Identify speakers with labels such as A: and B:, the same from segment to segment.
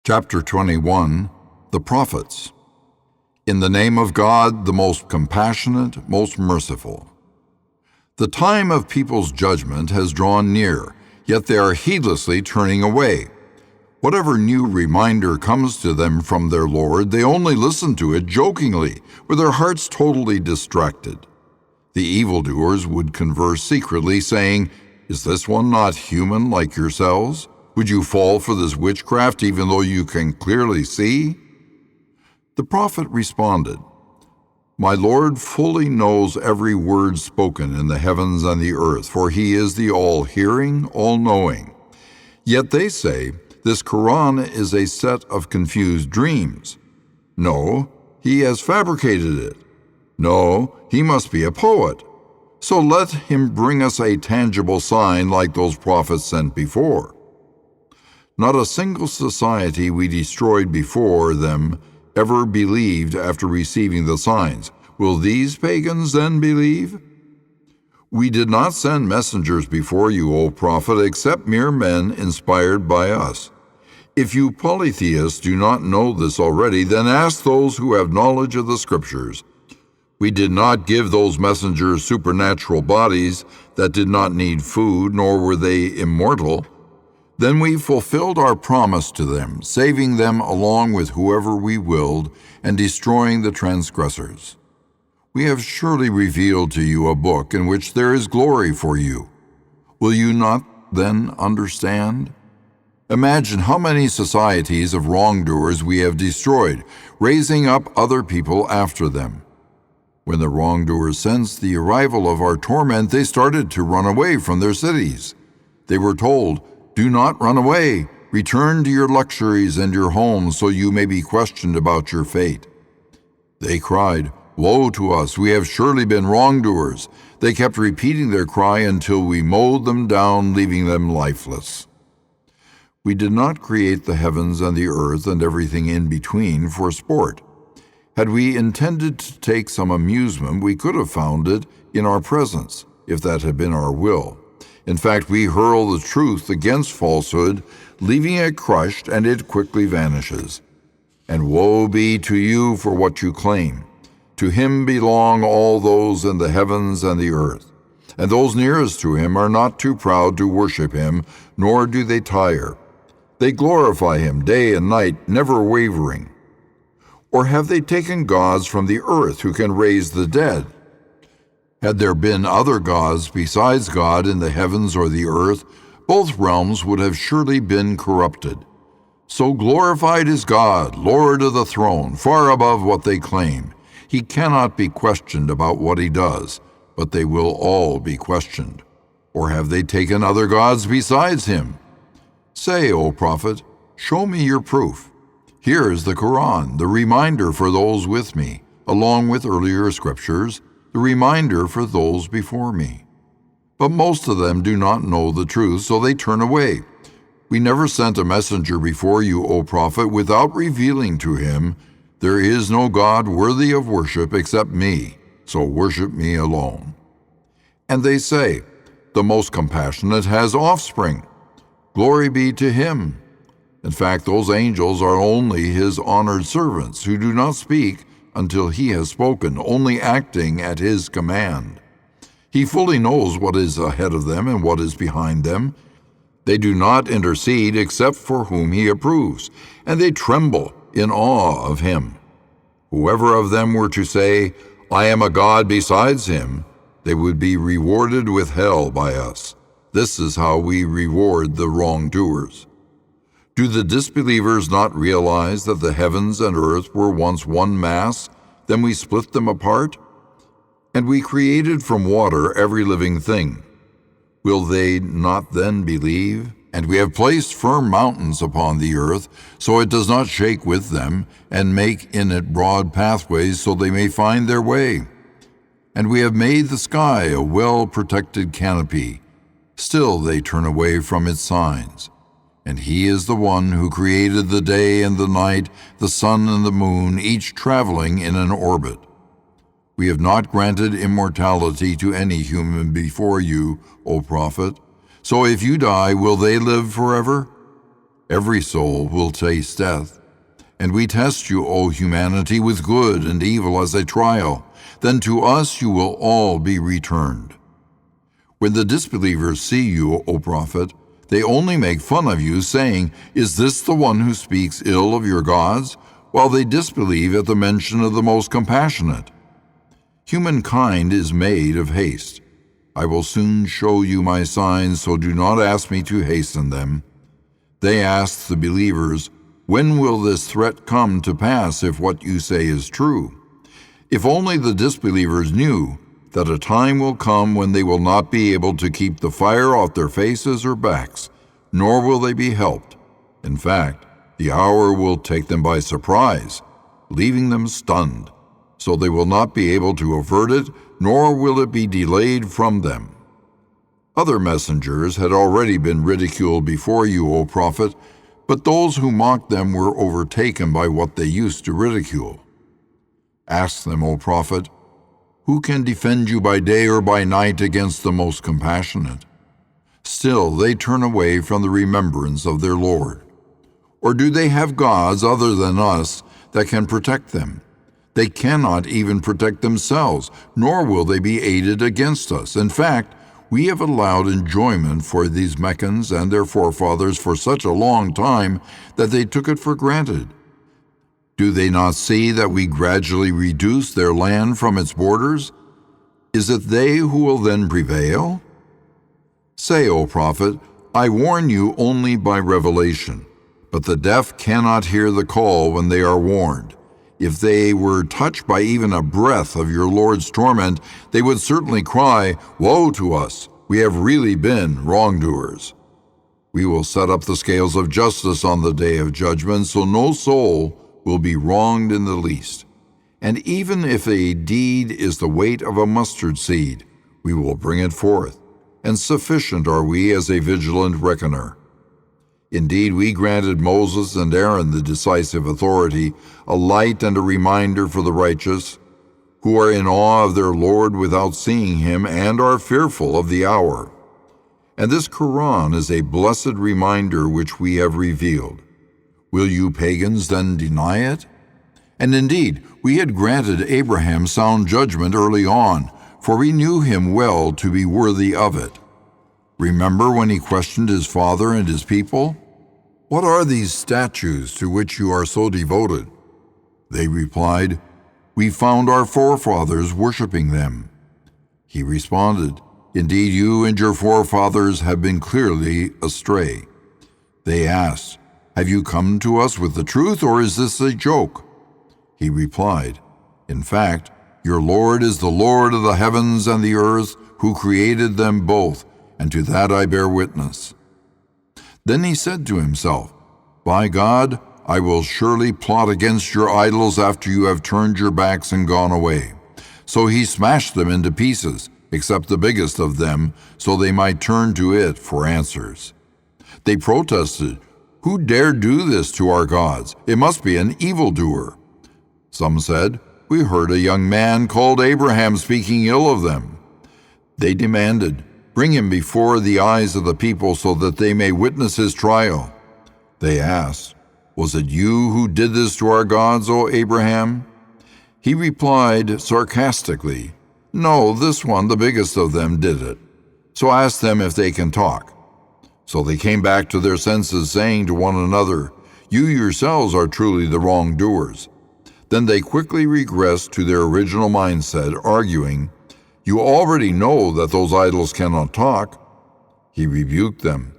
A: Chapter 21, The Prophets. In the name of God, the most compassionate, most merciful. The time of people's judgment has drawn near, yet they are heedlessly turning away. Whatever new reminder comes to them from their Lord, they only listen to it jokingly, with their hearts totally distracted. The evildoers would converse secretly, saying, "Is this one not human like yourselves? Would you fall for this witchcraft even though you can clearly see?" The prophet responded, "My Lord fully knows every word spoken in the heavens and the earth, for he is the all-hearing, all-knowing. Yet they say, this Quran is a set of confused dreams. No, he has fabricated it. No, he must be a poet. So let him bring us a tangible sign like those prophets sent before." Not a single society we destroyed before them ever believed after receiving the signs. Will these pagans then believe? We did not send messengers before you, O prophet, except mere men inspired by us. If you polytheists do not know this already, then ask those who have knowledge of the Scriptures. We did not give those messengers supernatural bodies that did not need food, nor were they immortal. Then we fulfilled our promise to them, saving them along with whoever we willed and destroying the transgressors. We have surely revealed to you a book in which there is glory for you. Will you not then understand? Imagine how many societies of wrongdoers we have destroyed, raising up other people after them. When the wrongdoers sensed the arrival of our torment, they started to run away from their cities. They were told, "Do not run away. Return to your luxuries and your homes so you may be questioned about your fate." They cried, "Woe to us, we have surely been wrongdoers." They kept repeating their cry until we mowed them down, leaving them lifeless. We did not create the heavens and the earth and everything in between for sport. Had we intended to take some amusement, we could have found it in our presence, if that had been our will. In fact, we hurl the truth against falsehood, leaving it crushed, and it quickly vanishes. And woe be to you for what you claim. To him belong all those in the heavens and the earth, and those nearest to him are not too proud to worship him, nor do they tire. They glorify him day and night, never wavering. Or have they taken gods from the earth who can raise the dead? Had there been other gods besides God in the heavens or the earth, both realms would have surely been corrupted. So glorified is God, Lord of the throne, far above what they claim. He cannot be questioned about what he does, but they will all be questioned. Or have they taken other gods besides him? Say, O prophet, show me your proof. Here is the Quran, the reminder for those with me, along with earlier scriptures, the reminder for those before me. But most of them do not know the truth, so they turn away. We never sent a messenger before you, O prophet, without revealing to him, "There is no God worthy of worship except me, so worship me alone." And they say, "The most compassionate has offspring. Glory be to him." In fact, those angels are only his honored servants who do not speak until he has spoken, only acting at his command. He fully knows what is ahead of them and what is behind them. They do not intercede except for whom he approves, and they tremble in awe of him. Whoever of them were to say, "I am a god besides him," they would be rewarded with hell by us. This is how we reward the wrongdoers. Do the disbelievers not realize that the heavens and earth were once one mass, then we split them apart? And we created from water every living thing. Will they not then believe? And we have placed firm mountains upon the earth, so it does not shake with them, and make in it broad pathways so they may find their way. And we have made the sky a well-protected canopy. Still they turn away from its signs. And he is the one who created the day and the night, the sun and the moon, each traveling in an orbit. We have not granted immortality to any human before you, O prophet. So if you die, will they live forever? Every soul will taste death. And we test you, O humanity, with good and evil as a trial. Then to us you will all be returned. When the disbelievers see you, O prophet, they only make fun of you, saying, "Is this the one who speaks ill of your gods?" While they disbelieve at the mention of the most compassionate. Humankind is made of haste. I will soon show you my signs, so do not ask me to hasten them. They ask the believers, "When will this threat come to pass if what you say is true?" If only the disbelievers knew that a time will come when they will not be able to keep the fire off their faces or backs, nor will they be helped. In fact, the hour will take them by surprise, leaving them stunned, so they will not be able to avert it, nor will it be delayed from them. Other messengers had already been ridiculed before you, O prophet, but those who mocked them were overtaken by what they used to ridicule. Ask them, O prophet, who can defend you by day or by night against the most compassionate? Still, they turn away from the remembrance of their Lord. Or do they have gods other than us that can protect them? They cannot even protect themselves, nor will they be aided against us. In fact, we have allowed enjoyment for these Meccans and their forefathers for such a long time that they took it for granted. Do they not see that we gradually reduce their land from its borders? Is it they who will then prevail? Say, O prophet, I warn you only by revelation. But the deaf cannot hear the call when they are warned. If they were touched by even a breath of your Lord's torment, they would certainly cry, "Woe to us! We have really been wrongdoers." We will set up the scales of justice on the day of judgment, so no soul will be wronged in the least. And even if a deed is the weight of a mustard seed, we will bring it forth, and sufficient are we as a vigilant reckoner. Indeed, we granted Moses and Aaron the decisive authority, a light and a reminder for the righteous, who are in awe of their Lord without seeing him and are fearful of the hour. And this Quran is a blessed reminder which we have revealed. Will you pagans then deny it? And indeed, we had granted Abraham sound judgment early on, for we knew him well to be worthy of it. Remember when he questioned his father and his people? "What are these statues to which you are so devoted?" They replied, "We found our forefathers worshiping them." He responded, "Indeed, you and your forefathers have been clearly astray." They asked, "Have you come to us with the truth, or is this a joke?" He replied, "In fact, your Lord is the Lord of the heavens and the earth, who created them both, and to that I bear witness." Then he said to himself, "By God, I will surely plot against your idols after you have turned your backs and gone away." So he smashed them into pieces, except the biggest of them, so they might turn to it for answers. They protested, "Who dare do this to our gods? It must be an evildoer." Some said, "We heard a young man called Abraham speaking ill of them." They demanded, "Bring him before the eyes of the people so that they may witness his trial." They asked, "Was it you who did this to our gods, O Abraham?" He replied sarcastically, "No, this one, the biggest of them, did it. So ask them if they can talk." So they came back to their senses, saying to one another, "You yourselves are truly the wrongdoers." Then they quickly regressed to their original mindset, arguing, "You already know that those idols cannot talk." He rebuked them.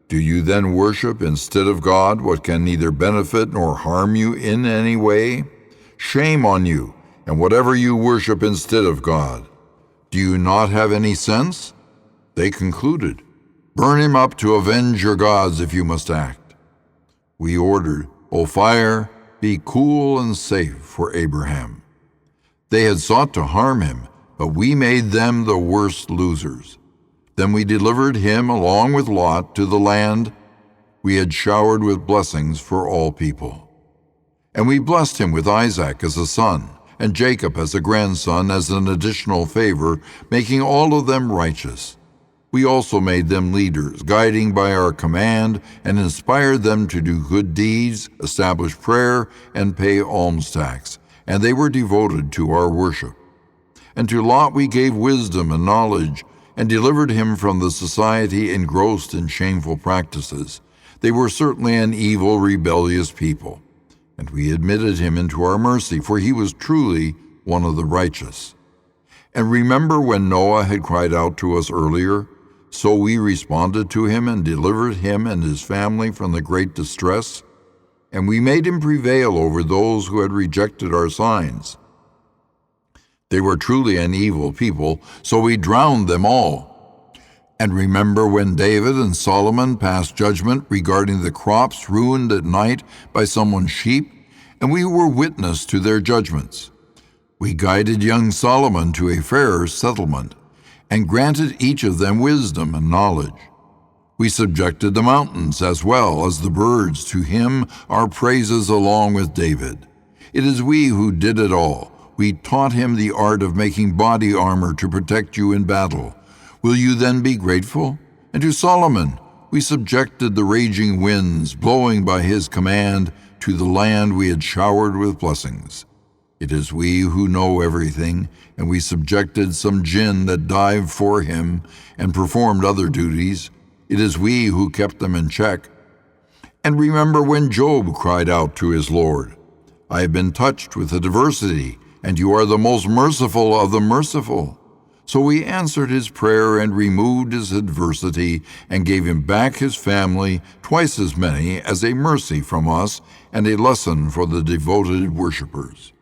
A: "Do you then worship instead of God what can neither benefit nor harm you in any way? Shame on you, and whatever you worship instead of God. Do you not have any sense?" They concluded, "Burn him up to avenge your gods if you must act." We ordered, "O fire, be cool and safe for Abraham." They had sought to harm him, but we made them the worst losers. Then we delivered him along with Lot to the land we had showered with blessings for all people. And we blessed him with Isaac as a son, and Jacob as a grandson as an additional favor, making all of them righteous. We also made them leaders, guiding by our command, and inspired them to do good deeds, establish prayer, and pay alms tax, and they were devoted to our worship. And to Lot we gave wisdom and knowledge, and delivered him from the society engrossed in shameful practices. They were certainly an evil, rebellious people, and we admitted him into our mercy, for he was truly one of the righteous. And remember when Noah had cried out to us earlier? So we responded to him and delivered him and his family from the great distress, and we made him prevail over those who had rejected our signs. They were truly an evil people, so we drowned them all. And remember when David and Solomon passed judgment regarding the crops ruined at night by someone's sheep, and we were witness to their judgments. We guided young Solomon to a fairer settlement, and granted each of them wisdom and knowledge. We subjected the mountains as well as the birds to him, our praises along with David. It is we who did it all. We taught him the art of making body armor to protect you in battle. Will you then be grateful? And to Solomon we subjected the raging winds, blowing by his command to the land we had showered with blessings. It is we who know everything, and we subjected some jinn that dived for him and performed other duties. It is we who kept them in check. And remember when Job cried out to his Lord, I have been touched with adversity, and you are the most merciful of the merciful. So we answered his prayer and removed his adversity and gave him back his family, twice as many, as a mercy from us and a lesson for the devoted worshippers.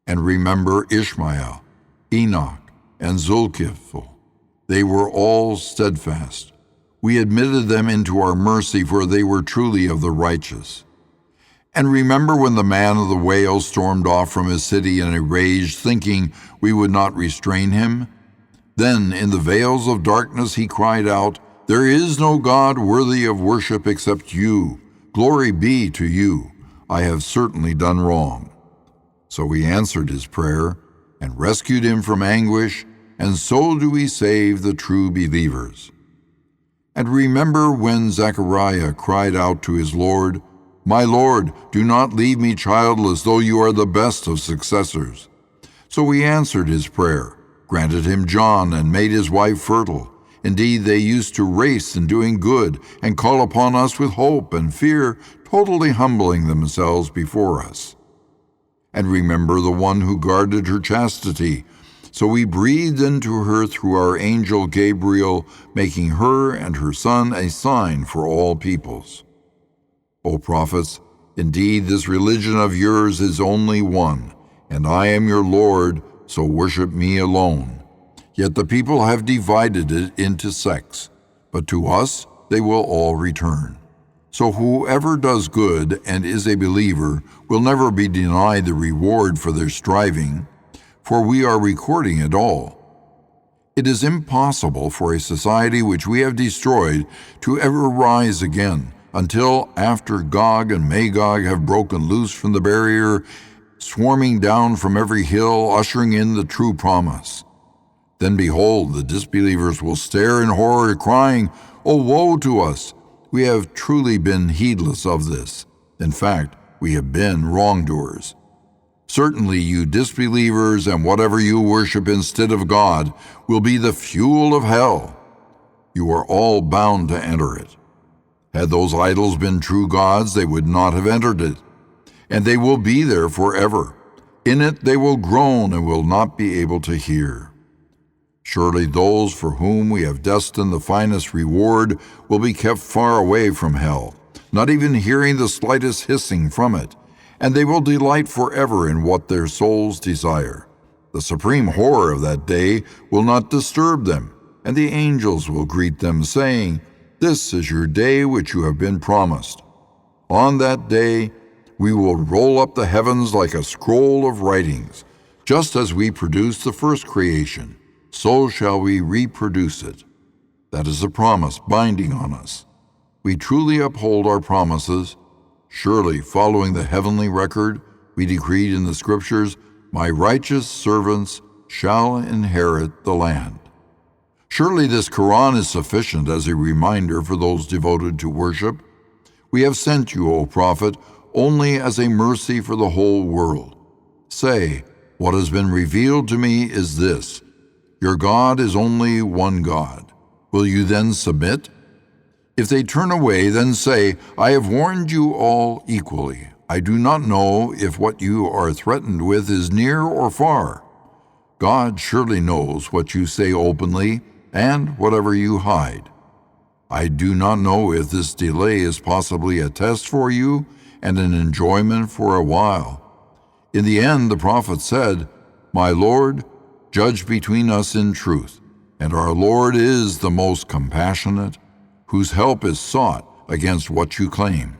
A: And remember Ishmael, Enoch, and Zulkifl. They were all steadfast. We admitted them into our mercy, for they were truly of the righteous. And remember when the man of the whale stormed off from his city in a rage, thinking we would not restrain him? Then in the veils of darkness he cried out, There is no God worthy of worship except you. Glory be to you. I have certainly done wrong. So we answered his prayer and rescued him from anguish, and so do we save the true believers. And remember when Zechariah cried out to his Lord, My Lord, do not leave me childless, though you are the best of successors. So we answered his prayer, granted him John, and made his wife fertile. Indeed, they used to race in doing good and call upon us with hope and fear, totally humbling themselves before us. And remember the one who guarded her chastity. So we breathed into her through our angel Gabriel, making her and her son a sign for all peoples. O prophets, indeed this religion of yours is only one, and I am your Lord, so worship me alone. Yet the people have divided it into sects, but to us they will all return. So whoever does good and is a believer will never be denied the reward for their striving, for we are recording it all. It is impossible for a society which we have destroyed to ever rise again, until after Gog and Magog have broken loose from the barrier, swarming down from every hill, ushering in the true promise. Then behold, the disbelievers will stare in horror, crying, "Oh, woe to us! We have truly been heedless of this. In fact, we have been wrongdoers. Certainly you disbelievers and whatever you worship instead of God will be the fuel of hell. You are all bound to enter it. Had those idols been true gods, they would not have entered it, and they will be there forever. In it they will groan and will not be able to hear. Surely those for whom we have destined the finest reward will be kept far away from hell, not even hearing the slightest hissing from it, and they will delight forever in what their souls desire. The supreme horror of that day will not disturb them, and the angels will greet them, saying, "This is your day which you have been promised." On that day, we will roll up the heavens like a scroll of writings. Just as we produced the first creation, so shall we reproduce it. That is a promise binding on us. We truly uphold our promises. Surely, following the heavenly record, we decreed in the Scriptures, "My righteous servants shall inherit the land." Surely this Quran is sufficient as a reminder for those devoted to worship. We have sent you, O Prophet, only as a mercy for the whole world. Say, what has been revealed to me is this: your God is only one God. Will you then submit? If they turn away, then say, I have warned you all equally. I do not know if what you are threatened with is near or far. God surely knows what you say openly and whatever you hide. I do not know if this delay is possibly a test for you and an enjoyment for a while. In the end, the prophet said, My Lord, judge between us in truth, and our Lord is the most compassionate, whose help is sought against what you claim.